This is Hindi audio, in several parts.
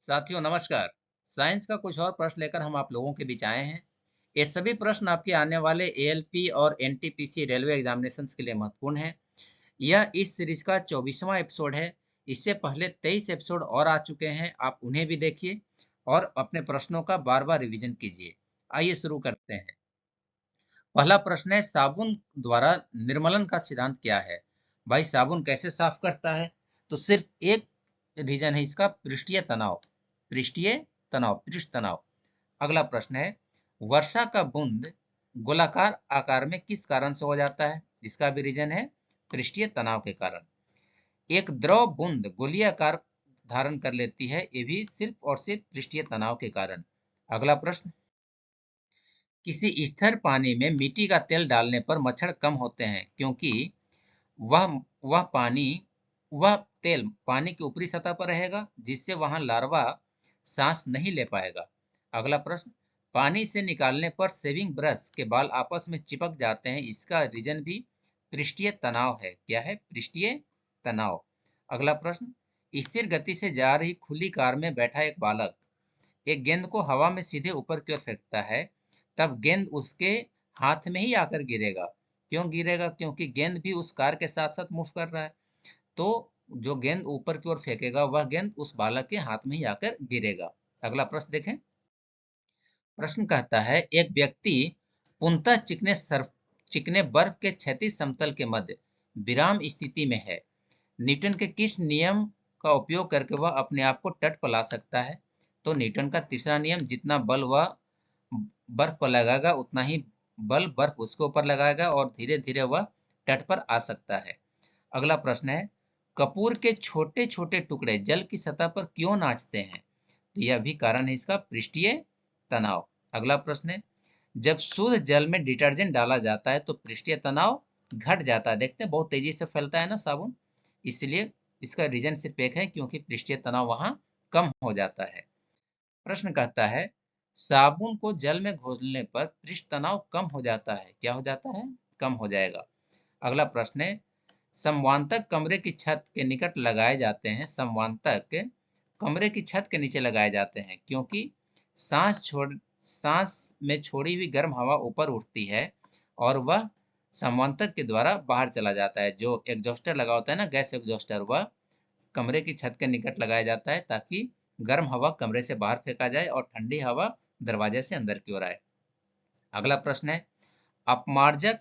साथियों नमस्कार। साइंस का कुछ और प्रश्न लेकर हम आप लोगों के बीच आए हैं। ये सभी प्रश्न आपके आने वाले एएलपी और एनटीपीसी रेलवे एग्जामिनेशंस के लिए महत्वपूर्ण हैं। यह इस सीरीज का 24वां एपिसोड है। इससे पहले 23 एपिसोड और आ चुके हैं, आप उन्हें भी देखिए और अपने प्रश्नों का बार बार रिवीजन कीजिए। आइए शुरू करते हैं। पहला प्रश्न है, साबुन द्वारा निर्मलन का सिद्धांत क्या है? भाई साबुन कैसे साफ करता है? तो सिर्फ एक रीजन है इसका, पृष्ठीय तनाव। पृष्ठीय तनाव, पृष्ठ तनाव। अगला प्रश्न है, वर्षा का बूंद गोलाकार आकार में किस कारण से हो जाता है? इसका भी रीजन है पृष्ठीय तनाव के कारण। एक द्रव बूंद गोलीय आकार धारण कर लेती है, ये भी सिर्फ और सिर्फ पृष्ठीय तनाव के कारण। अगला प्रश्न, किसी स्थिर पानी में मिट्टी का तेल डालने पर मच्छर कम होते हैं क्योंकि वह वह पानी वह तेल पानी की ऊपरी सतह पर रहेगा, जिससे वहां लार्वा सांस नहीं ले पाएगा। अगला प्रश्न, पानी से निकालने पर सेविंग ब्रश के बाल आपस में चिपक जाते हैं, इसका रीजन भी पृष्ठीय तनाव है। क्या है? पृष्ठीय तनाव। अगला प्रश्न, स्थिर गति से जा रही खुली कार में बैठा एक बालक एक गेंद को हवा में सीधे ऊपर की ओर फेंकता है, तब गेंद उसके हाथ में ही आकर गिरेगा। क्यों गिरेगा? क्योंकि गेंद भी उस कार के साथ साथ मूव कर रहा है। तो जो गेंद ऊपर की ओर फेंकेगा वह गेंद उस बालक के हाथ में ही आकर गिरेगा। अगला प्रश्न देखें। प्रश्न कहता है, एक व्यक्ति पूर्णतः चिकने बर्फ के क्षैतिज समतल के मध्य विराम स्थिति में है। न्यूटन के किस नियम का उपयोग करके वह अपने आप को तट पर ला सकता है? तो न्यूटन का तीसरा नियम, जितना बल वह बर्फ पर लगाएगा उतना ही बल बर्फ उसके ऊपर लगाएगा और धीरे धीरे वह तट पर आ सकता है। अगला प्रश्न है, कपूर के छोटे छोटे टुकड़े जल की सतह पर क्यों नाचते हैं? तो यह भी कारण है इसका, पृष्ठीय तनाव। अगला प्रश्न है, जब शुद्ध जल में डिटर्जेंट डाला जाता है तो पृष्ठीय तनाव घट जाता है। देखते हैं बहुत तेजी से फैलता है ना साबुन, इसलिए इसका रीजन सिर्फ एक है, क्योंकि पृष्ठीय तनाव वहां कम हो जाता है। प्रश्न कहता है, साबुन को जल में घोलने पर पृष्ठ तनाव कम हो जाता है। क्या हो जाता है? कम हो जाएगा। अगला प्रश्न है, समवांतक कमरे की छत के निकट लगाए जाते हैं। समवांतक कमरे की छत के नीचे लगाए जाते हैं क्योंकि सांस में छोड़ी हुई गर्म हवा ऊपर उठती है और वह समवांतक के द्वारा बाहर चला जाता है। जो एग्जॉस्टर लगा होता है ना, गैस एग्जॉस्टर, वह कमरे की छत के निकट लगाया जाता है ताकि गर्म हवा कमरे से बाहर फेंका जाए और ठंडी हवा दरवाजे से अंदर की ओर आए। अगला प्रश्न है, अपमार्जक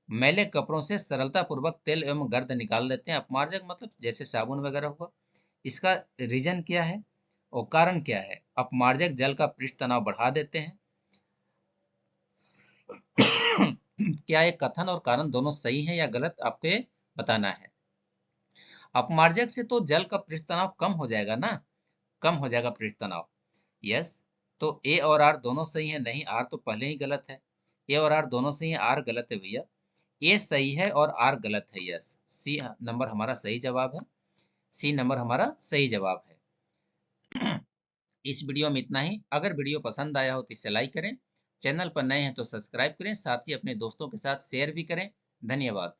मैले कपड़ों से सरलता पूर्वक तेल एवं गर्द निकाल देते हैं। अपमार्जक मतलब जैसे साबुन वगैरह हुआ। इसका रीजन क्या है और कारण क्या है? अपमार्जक जल का पृष्ठ तनाव बढ़ा देते हैं। क्या ये कथन और कारण दोनों सही है या गलत, आपको ये बताना है। अपमार्जक से तो जल का पृष्ठ तनाव कम हो जाएगा ना, कम हो जाएगा पृष्ठ तनाव। यस, तो ए और आर दोनों सही है। नहीं, आर तो पहले ही गलत है। ए और आर दोनों सही है, आर गलत है भैया। ए सही है और आर गलत है। यस, सी नंबर हमारा सही जवाब है। सी नंबर हमारा सही जवाब है। इस वीडियो में इतना ही। अगर वीडियो पसंद आया हो तो इसे लाइक करें, चैनल पर नए हैं तो सब्सक्राइब करें, साथ ही अपने दोस्तों के साथ शेयर भी करें। धन्यवाद।